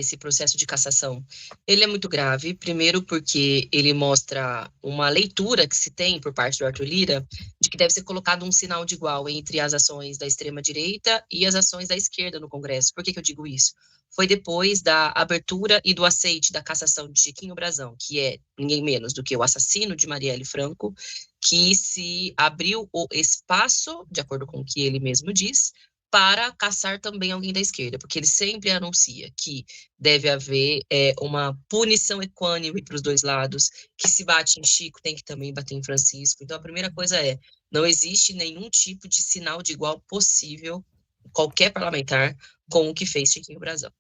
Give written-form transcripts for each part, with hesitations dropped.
esse processo de cassação? Ele é muito grave, primeiro porque ele mostra uma leitura que se tem por parte do Arthur Lira de que deve ser colocado um sinal de igual entre as ações da extrema-direita e as ações da esquerda no Congresso. Por que eu digo isso? Foi depois da abertura e do aceite da cassação de Chiquinho Brazão, que é ninguém menos do que o assassino de Marielle Franco, que se abriu o espaço, de acordo com o que ele mesmo diz, para caçar também alguém da esquerda, porque ele sempre anuncia que deve haver uma punição equânime para os dois lados, que se bate em Chico tem que também bater em Francisco. Então, a primeira coisa não existe nenhum tipo de sinal de igual possível, qualquer parlamentar, com o que fez Chiquinho Brazão.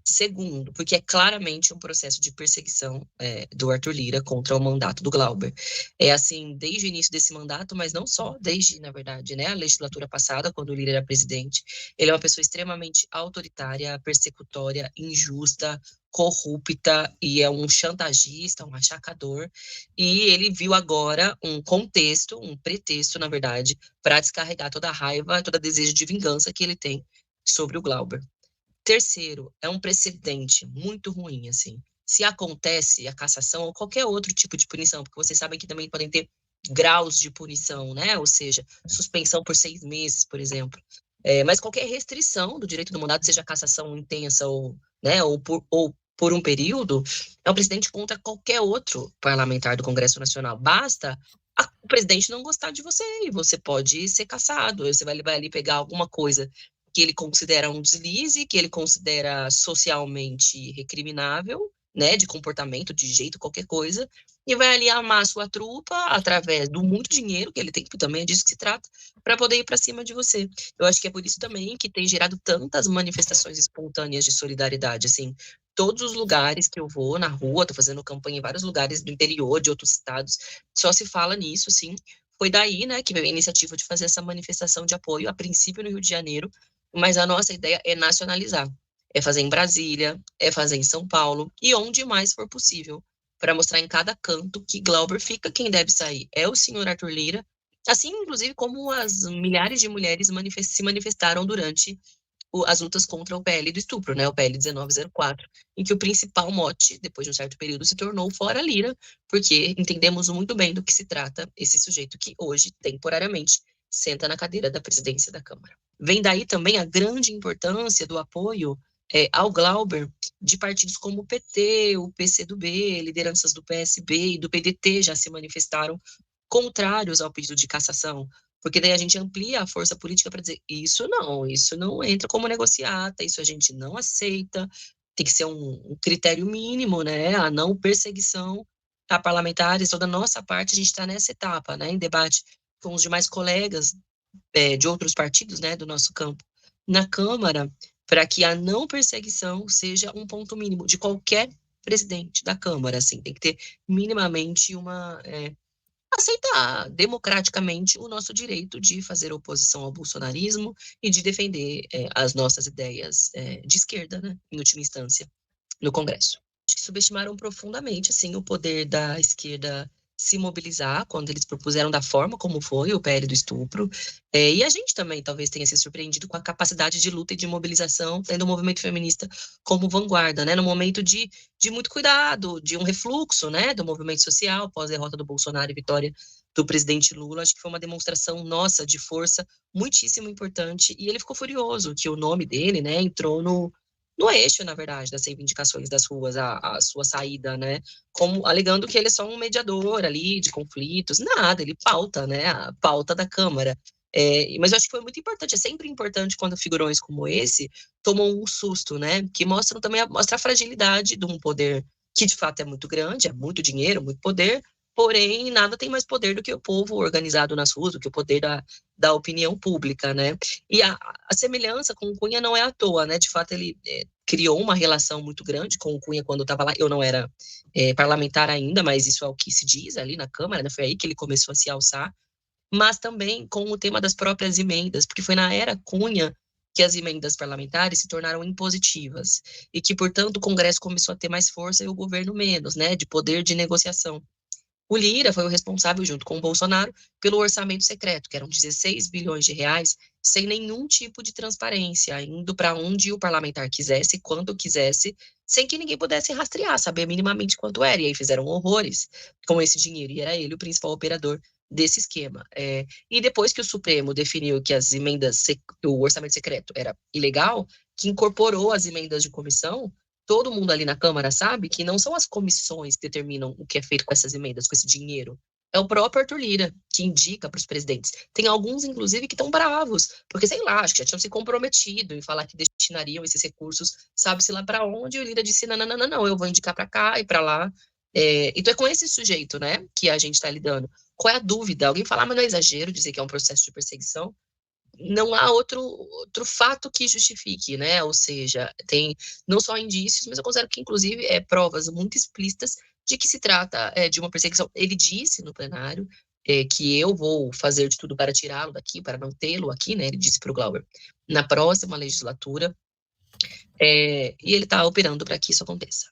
Segundo, porque é claramente um processo de perseguição do Arthur Lira contra o mandato do Glauber. É assim, desde o início desse mandato, mas não só, desde, na verdade, né, a legislatura passada, quando o Lira era presidente. Ele é uma pessoa extremamente autoritária, persecutória, injusta, corrupta, e é um chantagista, um achacador, e ele viu agora um contexto, um pretexto, na verdade, para descarregar toda a raiva, todo o desejo de vingança que ele tem sobre o Glauber. Terceiro, é um precedente muito ruim, assim. Se acontece a cassação ou qualquer outro tipo de punição, porque vocês sabem que também podem ter graus de punição, né? Ou seja, suspensão por 6 meses, por exemplo. Mas qualquer restrição do direito do mandato, seja cassação intensa ou, né, ou por um período, é um precedente contra qualquer outro parlamentar do Congresso Nacional. Basta o presidente não gostar de você e você pode ser cassado. Você vai ali pegar alguma coisa que ele considera um deslize, que ele considera socialmente recriminável, né, de comportamento, de jeito, qualquer coisa, e vai ali amar a sua trupa através do muito dinheiro que ele tem, que também é disso que se trata, para poder ir para cima de você. Eu acho que é por isso também que tem gerado tantas manifestações espontâneas de solidariedade, assim, todos os lugares que eu vou na rua, tô fazendo campanha em vários lugares do interior, de outros estados, só se fala nisso, assim. Foi daí, né, que veio a iniciativa de fazer essa manifestação de apoio, a princípio no Rio de Janeiro, mas a nossa ideia é nacionalizar, é fazer em Brasília, é fazer em São Paulo e onde mais for possível, para mostrar em cada canto que Glauber fica, quem deve sair é o senhor Arthur Lira, assim, inclusive, como as milhares de mulheres se manifestaram durante as lutas contra o PL do estupro, né, o PL 1904, em que o principal mote, depois de um certo período, se tornou fora Lira, porque entendemos muito bem do que se trata esse sujeito que hoje, temporariamente, senta na cadeira da presidência da Câmara. Vem daí também a grande importância do apoio ao Glauber de partidos como o PT, o PCdoB, lideranças do PSB e do PDT já se manifestaram contrários ao pedido de cassação, porque daí a gente amplia a força política para dizer isso não entra como negociata, isso a gente não aceita, tem que ser um critério mínimo, né, a não perseguição a parlamentares, toda a nossa parte, a gente está nessa etapa, né, em debate com os demais colegas de outros partidos, né, do nosso campo, na Câmara, para que a não perseguição seja um ponto mínimo de qualquer presidente da Câmara, assim, tem que ter minimamente aceitar democraticamente o nosso direito de fazer oposição ao bolsonarismo e de defender as nossas ideias de esquerda, né, em última instância, no Congresso. Acho que subestimaram profundamente assim, o poder da esquerda se mobilizar quando eles propuseram da forma como foi o PL do estupro. E a gente também talvez tenha se surpreendido com a capacidade de luta e de mobilização, tendo o movimento feminista como vanguarda, né, no momento de muito cuidado, de um refluxo, né, do movimento social pós-derrota do Bolsonaro e vitória do presidente Lula. Acho que foi uma demonstração nossa de força muitíssimo importante, e ele ficou furioso que o nome dele, né, entrou no eixo, na verdade, das reivindicações das ruas, a sua saída, né, como alegando que ele é só um mediador ali de conflitos, nada, ele pauta, né, a pauta da Câmara. Mas eu acho que foi muito importante, é sempre importante quando figurões como esse tomam um susto, né, que mostram também mostra a fragilidade de um poder que de fato é muito grande, é muito dinheiro, muito poder, porém nada tem mais poder do que o povo organizado nas ruas, do que o poder da opinião pública, né, e a semelhança com o Cunha não é à toa, né, de fato ele criou uma relação muito grande com o Cunha quando eu estava lá, eu não era parlamentar ainda, mas isso é o que se diz ali na Câmara, né, foi aí que ele começou a se alçar, mas também com o tema das próprias emendas, porque foi na era Cunha que as emendas parlamentares se tornaram impositivas, e que, portanto, o Congresso começou a ter mais força e o governo menos, né, de poder de negociação. O Lira foi o responsável, junto com o Bolsonaro, pelo orçamento secreto, que eram 16 bilhões de reais sem nenhum tipo de transparência, indo para onde o parlamentar quisesse, quando quisesse, sem que ninguém pudesse rastrear, saber minimamente quanto era. E aí fizeram horrores com esse dinheiro, e era ele o principal operador desse esquema. E depois que o Supremo definiu que as emendas, o orçamento secreto era ilegal, que incorporou as emendas de comissão, todo mundo ali na Câmara sabe que não são as comissões que determinam o que é feito com essas emendas, com esse dinheiro. É o próprio Arthur Lira que indica para os presidentes. Tem alguns, inclusive, que estão bravos, porque, sei lá, acho que já tinham se comprometido em falar que destinariam esses recursos, sabe-se lá para onde, e o Lira disse, não, não, não, não, eu vou indicar para cá e para lá. Então é com esse sujeito, né, que a gente está lidando. Qual é a dúvida? Alguém fala, mas não é exagero dizer que é um processo de perseguição? Não há outro fato que justifique, né? Ou seja, tem não só indícios, mas eu considero que, inclusive, provas muito explícitas de que se trata de uma perseguição. Ele disse no plenário que eu vou fazer de tudo para tirá-lo daqui, para não tê-lo aqui, né? Ele disse para o Glauber, na próxima legislatura, e ele está operando para que isso aconteça.